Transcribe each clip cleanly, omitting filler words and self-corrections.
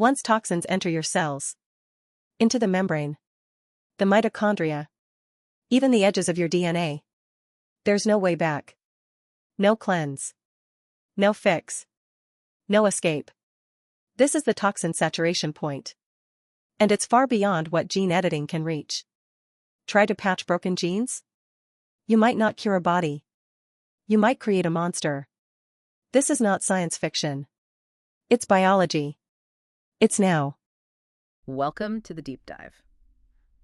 Once toxins enter your cells, into the membrane, the mitochondria, even the edges of your DNA, there's no way back. No cleanse. No fix. No escape. This is the toxin saturation point. And it's far beyond what gene editing can reach. Try to patch broken genes? You might not cure a body. You might create a monster. This is not science fiction. It's biology. It's now. Welcome to the deep dive.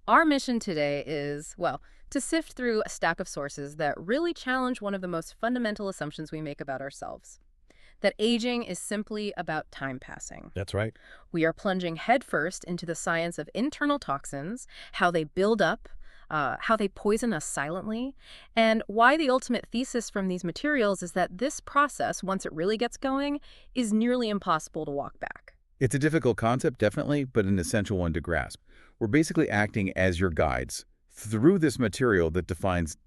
Our mission today is, well, to sift through a stack of sources that really challenge one of the most fundamental assumptions we make about ourselves. That aging is simply about time passing. That's right. We are plunging headfirst into the science of internal toxins, how they build up, how they poison us silently, and why the ultimate thesis from these materials is that this process, once it really gets going, is nearly impossible to walk back. It's a difficult concept, definitely, but an essential one to grasp. We're basically acting as your guides through this material that defines,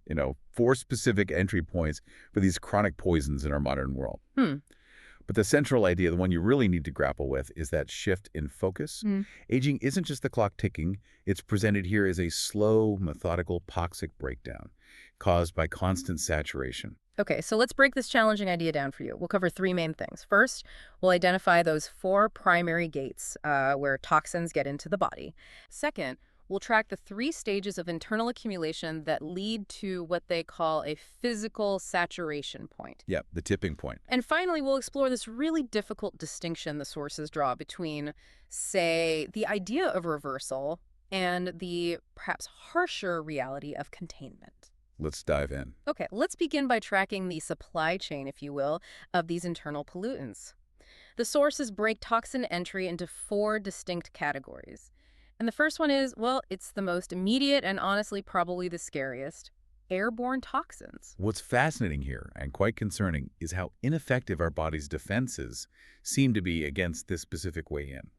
4 specific entry points for these chronic poisons in our modern world. But the central idea, the one you really need to grapple with, is that shift in focus. Aging isn't just the clock ticking. It's presented here as a slow, methodical, toxic breakdown caused by constant saturation. Okay, so let's break this challenging idea down for you. We'll cover 3 main things. First, we'll identify those 4 primary gates where toxins get into the body. Second, we'll track the 3 stages of internal accumulation that lead to what they call a physical saturation point. Yeah, the tipping point. And finally, we'll explore this really difficult distinction the sources draw between, say, the idea of reversal and the perhaps harsher reality of containment. Let's dive in. Okay, let's begin by tracking the supply chain, if you will, of these internal pollutants. The sources break toxin entry into 4 distinct categories. And the first one is, well, it's the most immediate and honestly probably the scariest: airborne toxins. What's fascinating here, and quite concerning, is how ineffective our body's defenses seem to be against this specific way in.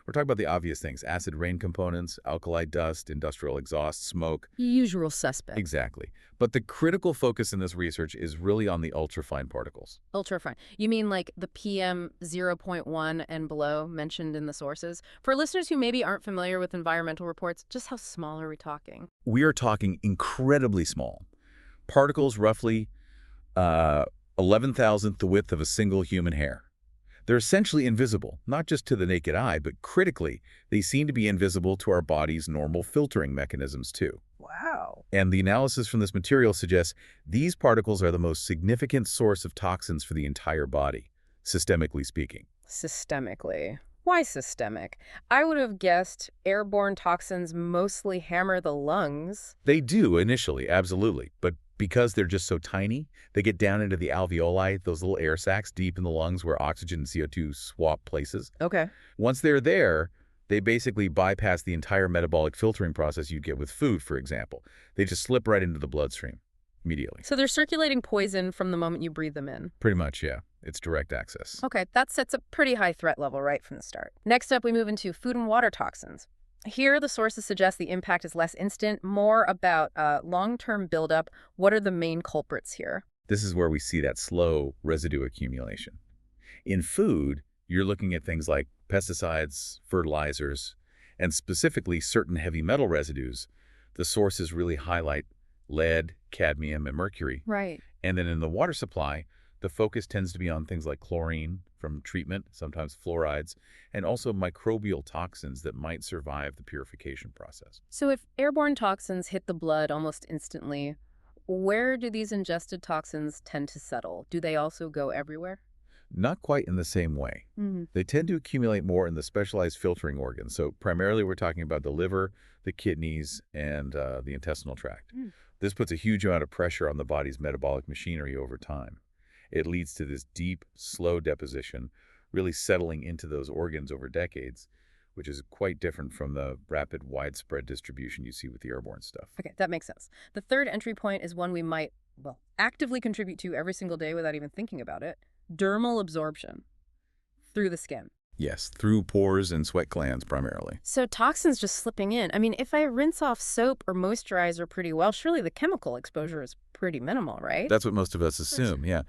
We're talking about the obvious things: acid rain components, alkali dust, industrial exhaust, smoke. Usual suspect. Exactly. But the critical focus in this research is really on the ultrafine particles. Ultrafine. You mean like the PM 0.1 and below mentioned in the sources? For listeners who maybe aren't familiar with environmental reports, just how small are we talking? We are talking incredibly small. Particles roughly 11,000th the width of a single human hair. They're essentially invisible, not just to the naked eye, but critically, they seem to be invisible to our body's normal filtering mechanisms too. Wow. And the analysis from this material suggests these particles are the most significant source of toxins for the entire body, systemically speaking. Systemically. Why systemic? I would have guessed airborne toxins mostly hammer the lungs. They do initially, absolutely, but because they're just so tiny, they get down into the alveoli, those little air sacs deep in the lungs where oxygen and CO2 swap places. Okay. Once they're there, they basically bypass the entire metabolic filtering process you'd get with food, for example. They just slip right into the bloodstream immediately. So they're circulating poison from the moment you breathe them in. Pretty much, yeah. It's direct access. Okay, that sets a pretty high threat level right from the start. Next up, we move into food and water toxins. Here, the sources suggest the impact is less instant, more about long-term buildup. What are the main culprits here? This is where we see that slow residue accumulation. In food, you're looking at things like pesticides, fertilizers, and specifically certain heavy metal residues. The sources really highlight lead, cadmium, and mercury. Right. And then in the water supply, the focus tends to be on things like chlorine from treatment, sometimes fluorides, and also microbial toxins that might survive the purification process. So if airborne toxins hit the blood almost instantly, where do these ingested toxins tend to settle? Do they also go everywhere? Not quite in the same way. They tend to accumulate more in the specialized filtering organs. So primarily we're talking about the liver, the kidneys, and the intestinal tract. This puts a huge amount of pressure on the body's metabolic machinery over time. It leads to this deep, slow deposition, really settling into those organs over decades, which is quite different from the rapid, widespread distribution you see with the airborne stuff. Okay, that makes sense. The third entry point is one we might, well, actively contribute to every single day without even thinking about it: dermal absorption through the skin. Yes, through pores and sweat glands primarily. So toxins just slipping in. I mean, if I rinse off soap or moisturizer pretty well, surely the chemical exposure is pretty minimal, right? That's what most of us assume, yeah.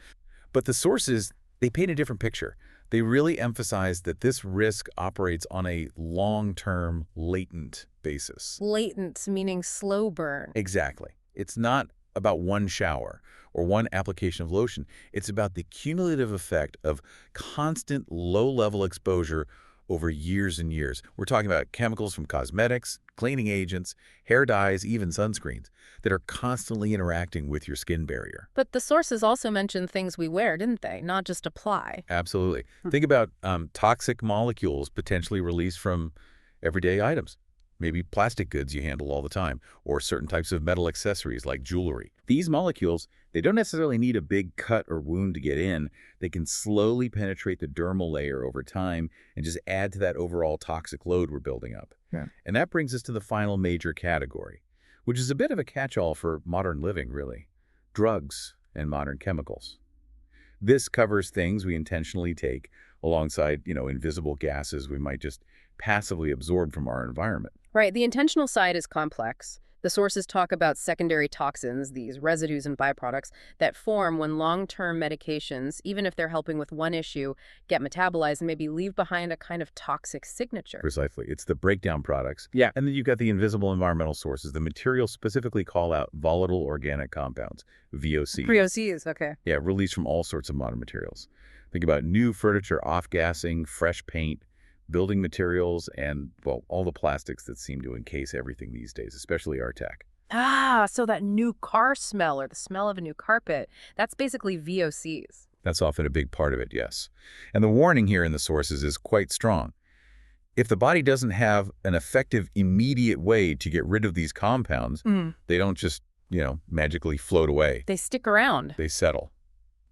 But the sources, they paint a different picture. They really emphasize that this risk operates on a long-term, latent basis. Latent, meaning slow burn. Exactly. It's not about one shower or one application of lotion. It's about the cumulative effect of constant low-level exposure over years and years. We're talking about chemicals from cosmetics, cleaning agents, hair dyes, even sunscreens that are constantly interacting with your skin barrier. But the sources also mentioned things we wear, didn't they? Not just apply. Absolutely. Think about toxic molecules potentially released from everyday items. Maybe plastic goods you handle all the time, or certain types of metal accessories like jewelry. These molecules, they don't necessarily need a big cut or wound to get in. They can slowly penetrate the dermal layer over time and just add to that overall toxic load we're building up. Yeah. And that brings us to the final major category, which is a bit of a catch-all for modern living, really. Drugs and modern chemicals. This covers things we intentionally take alongside, invisible gases we might just passively absorb from our environment. Right. The intentional side is complex. The sources talk about secondary toxins, these residues and byproducts that form when long-term medications, even if they're helping with one issue, get metabolized and maybe leave behind a kind of toxic signature. Precisely. It's the breakdown products. Yeah. And then you've got the invisible environmental sources. The materials specifically call out volatile organic compounds, VOCs. VOCs, okay. Yeah, released from all sorts of modern materials. Think about new furniture off-gassing, fresh paint, building materials, and, well, all the plastics that seem to encase everything these days, especially our tech. Ah, so that new car smell or the smell of a new carpet, that's basically VOCs. That's often a big part of it, yes. And the warning here in the sources is quite strong. If the body doesn't have an effective, immediate way to get rid of these compounds, they don't just, magically float away. They stick around. They settle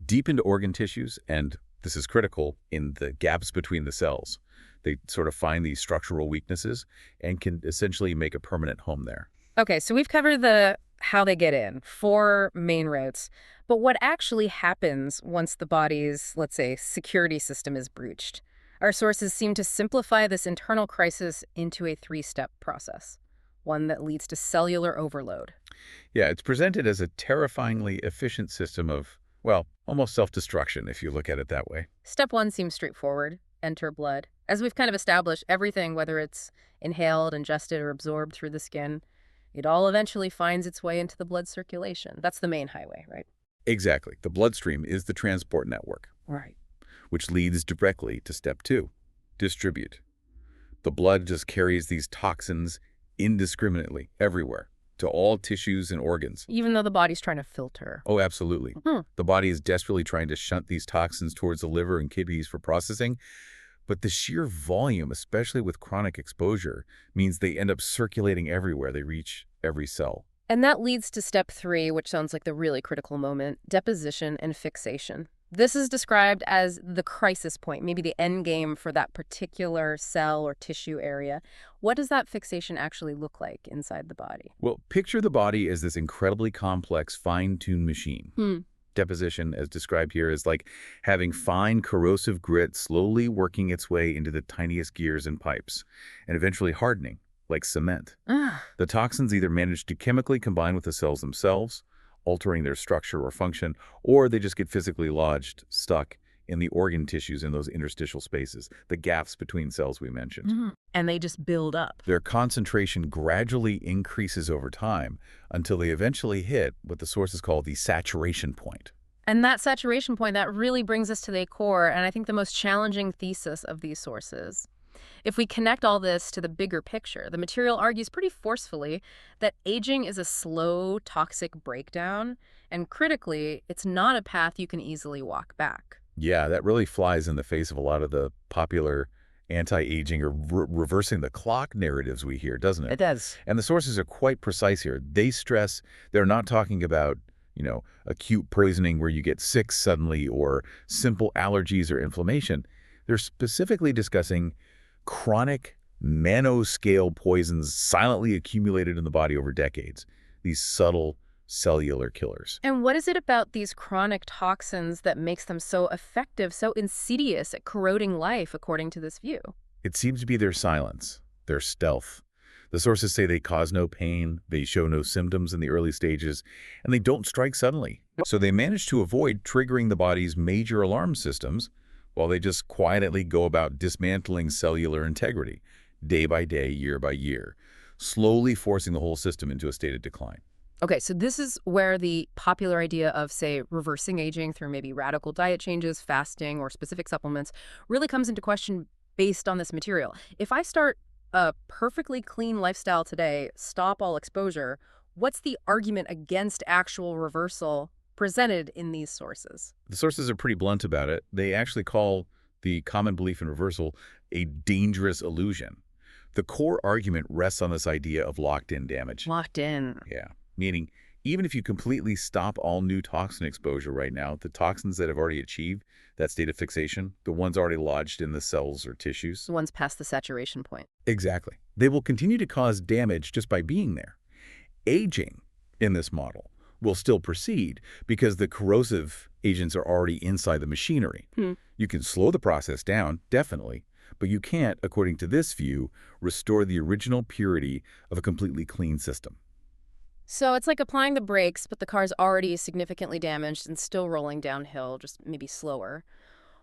deep into organ tissues, and this is critical, in the gaps between the cells. They sort of find these structural weaknesses and can essentially make a permanent home there. Okay, so we've covered how they get in, 4 main routes. But what actually happens once the body's, let's say, security system is breached? Our sources seem to simplify this internal crisis into a 3-step process, one that leads to cellular overload. Yeah, it's presented as a terrifyingly efficient system of, well, almost self-destruction, if you look at it that way. Step 1 seems straightforward. Enter blood. As we've kind of established, everything, whether it's inhaled, ingested, or absorbed through the skin, it all eventually finds its way into the blood circulation. That's the main highway, right? Exactly. The bloodstream is the transport network. Right. Which leads directly to step 2, distribute. The blood just carries these toxins indiscriminately everywhere to all tissues and organs. Even though the body's trying to filter. Oh, absolutely. The body is desperately trying to shunt these toxins towards the liver and kidneys for processing. But the sheer volume, especially with chronic exposure, means they end up circulating everywhere. They reach every cell. And that leads to step 3, which sounds like the really critical moment, deposition and fixation. This is described as the crisis point, maybe the end game for that particular cell or tissue area. What does that fixation actually look like inside the body? Well, picture the body as this incredibly complex, fine-tuned machine. Deposition, as described here, is like having fine corrosive grit slowly working its way into the tiniest gears and pipes, and eventually hardening, like cement. The toxins either manage to chemically combine with the cells themselves, altering their structure or function, or they just get physically lodged, stuck in the organ tissues in those interstitial spaces, the gaps between cells we mentioned. And they just build up. Their concentration gradually increases over time until they eventually hit what the sources call the saturation point. And that saturation point, that really brings us to the core, and I think the most challenging thesis of these sources. If we connect all this to the bigger picture, the material argues pretty forcefully that aging is a slow, toxic breakdown, and critically, it's not a path you can easily walk back. Yeah, that really flies in the face of a lot of the popular anti-aging or reversing the clock narratives we hear, doesn't it? It does. And the sources are quite precise here. They stress they're not talking about, acute poisoning where you get sick suddenly or simple allergies or inflammation. They're specifically discussing chronic nano-scale poisons silently accumulated in the body over decades, these subtle cellular killers. And what is it about these chronic toxins that makes them so effective, so insidious at corroding life, according to this view? It seems to be their silence, their stealth. The sources say they cause no pain, they show no symptoms in the early stages, and they don't strike suddenly. So they manage to avoid triggering the body's major alarm systems, while they just quietly go about dismantling cellular integrity, day by day, year by year, slowly forcing the whole system into a state of decline. Okay, so this is where the popular idea of, say, reversing aging through maybe radical diet changes, fasting, or specific supplements really comes into question based on this material. If I start a perfectly clean lifestyle today, stop all exposure, what's the argument against actual reversal presented in these sources? The sources are pretty blunt about it. They actually call the common belief in reversal a dangerous illusion. The core argument rests on this idea of locked-in damage. Locked in. Yeah. Meaning, even if you completely stop all new toxin exposure right now, the toxins that have already achieved that state of fixation, the ones already lodged in the cells or tissues. The ones past the saturation point. Exactly. They will continue to cause damage just by being there. Aging, in this model, will still proceed because the corrosive agents are already inside the machinery. You can slow the process down, definitely, but you can't, according to this view, restore the original purity of a completely clean system. So it's like applying the brakes, but the car's already significantly damaged and still rolling downhill, just maybe slower.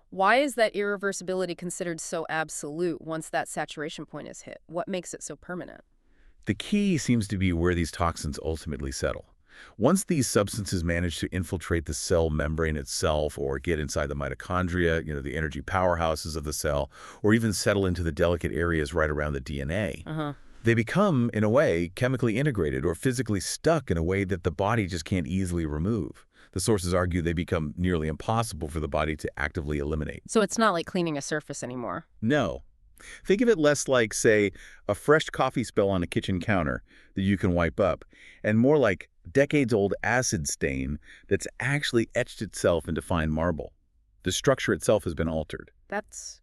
Why is that irreversibility considered so absolute once that saturation point is hit? What makes it so permanent? The key seems to be where these toxins ultimately settle. Once these substances manage to infiltrate the cell membrane itself or get inside the mitochondria, the energy powerhouses of the cell, or even settle into the delicate areas right around the DNA, they become, in a way, chemically integrated or physically stuck in a way that the body just can't easily remove. The sources argue they become nearly impossible for the body to actively eliminate. So it's not like cleaning a surface anymore. No. Think of it less like, say, a fresh coffee spill on a kitchen counter that you can wipe up, and more like decades-old acid stain that's actually etched itself into fine marble. The structure itself has been altered. That's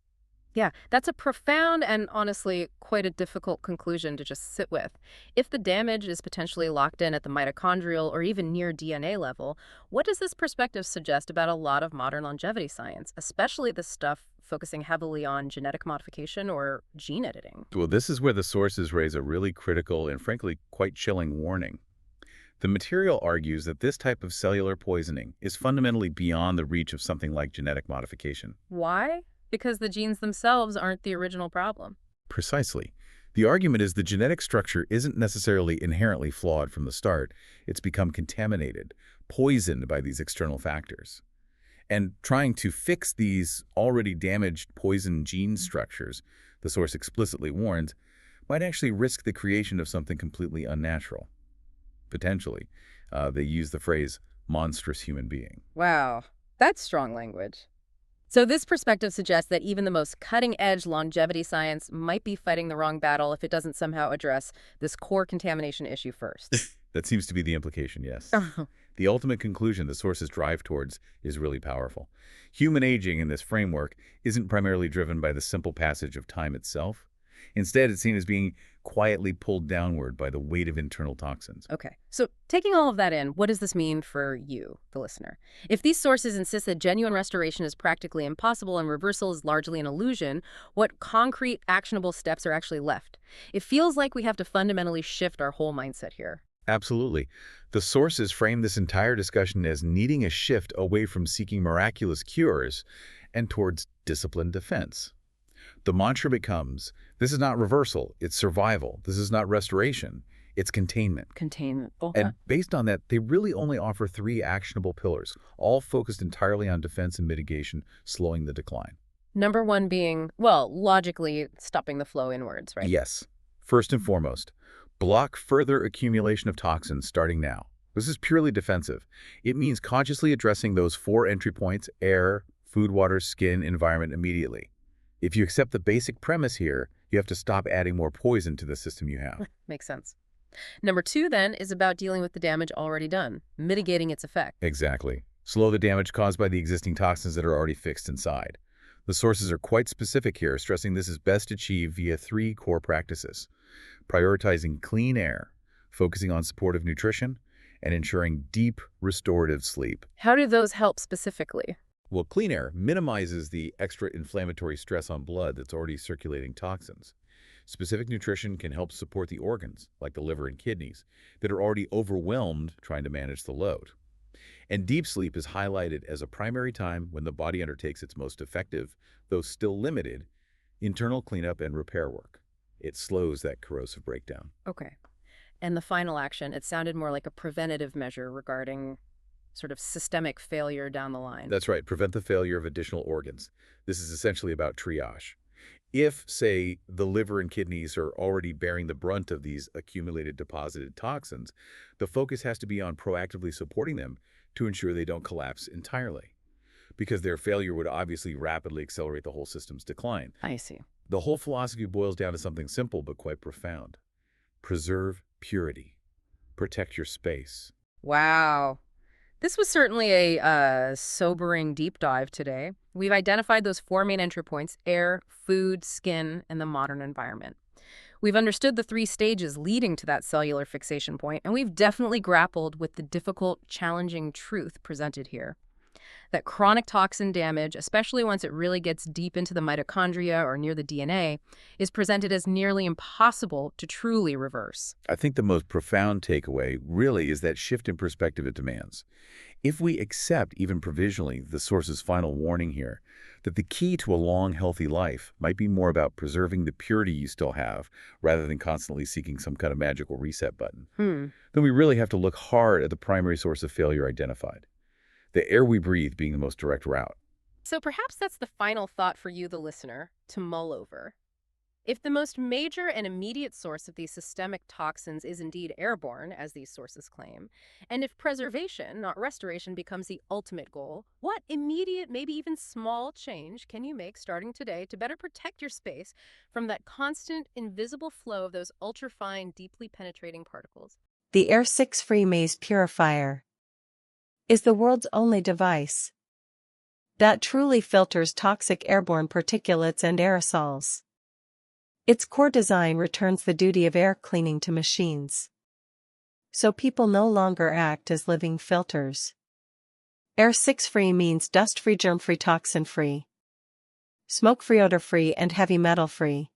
a profound and honestly quite a difficult conclusion to just sit with. If the damage is potentially locked in at the mitochondrial or even near DNA level, what does this perspective suggest about a lot of modern longevity science, especially the stuff focusing heavily on genetic modification or gene editing? Well, this is where the sources raise a really critical and frankly quite chilling warning. The material argues that this type of cellular poisoning is fundamentally beyond the reach of something like genetic modification. Why? Because the genes themselves aren't the original problem. Precisely. The argument is the genetic structure isn't necessarily inherently flawed from the start. It's become contaminated, poisoned by these external factors. And trying to fix these already damaged poisoned gene structures, the source explicitly warns, might actually risk the creation of something completely unnatural. Potentially. They use the phrase monstrous human being. Wow, that's strong language. So this perspective suggests that even the most cutting-edge longevity science might be fighting the wrong battle if it doesn't somehow address this core contamination issue first. That seems to be the implication, yes. The ultimate conclusion the sources drive towards is really powerful. Human aging in this framework isn't primarily driven by the simple passage of time itself. Instead, it's seen as being quietly pulled downward by the weight of internal toxins. Okay, so taking all of that in, what does this mean for you, the listener? If these sources insist that genuine restoration is practically impossible and reversal is largely an illusion, what concrete, actionable steps are actually left? It feels like we have to fundamentally shift our whole mindset here. Absolutely. The sources frame this entire discussion as needing a shift away from seeking miraculous cures and towards disciplined defense. The mantra becomes, this is not reversal, it's survival. This is not restoration, it's containment. Containment. Okay. And based on that, they really only offer 3 actionable pillars, all focused entirely on defense and mitigation, slowing the decline. Number 1 being, well, logically stopping the flow inwards, right? Yes. First and foremost, block further accumulation of toxins starting now. This is purely defensive. It means consciously addressing those 4 entry points, air, food, water, skin, environment, immediately. If you accept the basic premise here, you have to stop adding more poison to the system you have. Makes sense. Number 2, then, is about dealing with the damage already done, mitigating its effect. Exactly. Slow the damage caused by the existing toxins that are already fixed inside. The sources are quite specific here, stressing this is best achieved via 3 core practices: prioritizing clean air, focusing on supportive nutrition, and ensuring deep restorative sleep. How do those help specifically? Well, clean air minimizes the extra inflammatory stress on blood that's already circulating toxins. Specific nutrition can help support the organs, like the liver and kidneys, that are already overwhelmed trying to manage the load. And deep sleep is highlighted as a primary time when the body undertakes its most effective, though still limited, internal cleanup and repair work. It slows that corrosive breakdown. Okay. And the final action, it sounded more like a preventative measure regarding sort of systemic failure down the line. That's right, prevent the failure of additional organs. This is essentially about triage. If, say, the liver and kidneys are already bearing the brunt of these accumulated deposited toxins, the focus has to be on proactively supporting them to ensure they don't collapse entirely, because their failure would obviously rapidly accelerate the whole system's decline. I see. The whole philosophy boils down to something simple but quite profound. Preserve purity. Protect your space. Wow. This was certainly a sobering deep dive today. We've identified those 4 main entry points: air, food, skin, and the modern environment. We've understood the 3 stages leading to that cellular fixation point, and we've definitely grappled with the difficult, challenging truth presented here. That chronic toxin damage, especially once it really gets deep into the mitochondria or near the DNA, is presented as nearly impossible to truly reverse. I think the most profound takeaway really is that shift in perspective it demands. If we accept, even provisionally, the source's final warning here, that the key to a long, healthy life might be more about preserving the purity you still have rather than constantly seeking some kind of magical reset button, then we really have to look hard at the primary source of failure identified. The air we breathe being the most direct route. So perhaps that's the final thought for you, the listener, to mull over. If the most major and immediate source of these systemic toxins is indeed airborne, as these sources claim, and if preservation, not restoration, becomes the ultimate goal, what immediate, maybe even small change can you make starting today to better protect your space from that constant, invisible flow of those ultrafine, deeply penetrating particles? The Air 6 Free Maze Purifier is the world's only device that truly filters toxic airborne particulates and aerosols. Its core design returns the duty of air cleaning to machines, so people no longer act as living filters. Air 6 Free means dust-free, germ-free, toxin-free, smoke-free, odor-free, and heavy metal-free.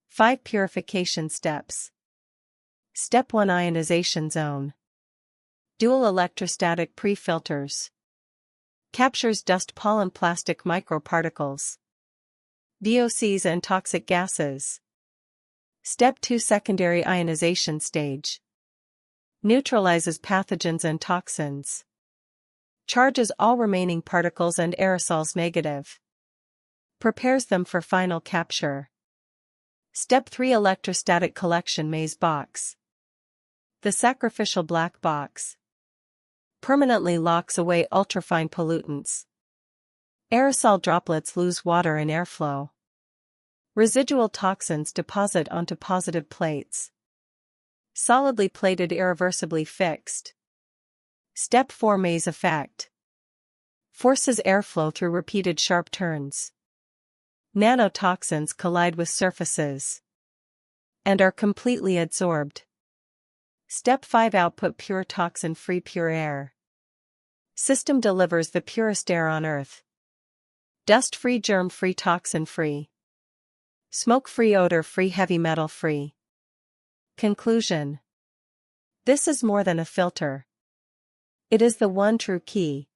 5 purification steps. Step 1: Ionization zone. Dual electrostatic pre-filters. Captures dust, pollen, plastic, microparticles, VOCs, and toxic gases. Step 2: Secondary ionization stage. Neutralizes pathogens and toxins. Charges all remaining particles and aerosols negative. Prepares them for final capture. Step 3: Electrostatic collection maze box. The sacrificial black box permanently locks away ultrafine pollutants. Aerosol droplets lose water in airflow. Residual toxins deposit onto positive plates. Solidly plated, irreversibly fixed. Step 4: Maze effect. Forces airflow through repeated sharp turns. Nanotoxins collide with surfaces and are completely absorbed. Step 5: Output pure, toxin-free, pure air. System delivers the purest air on Earth. Dust-free, germ-free, toxin-free. Smoke-free, odor-free, heavy metal-free. Conclusion: this is more than a filter. It is the one true key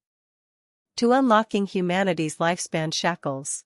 to unlocking humanity's lifespan shackles.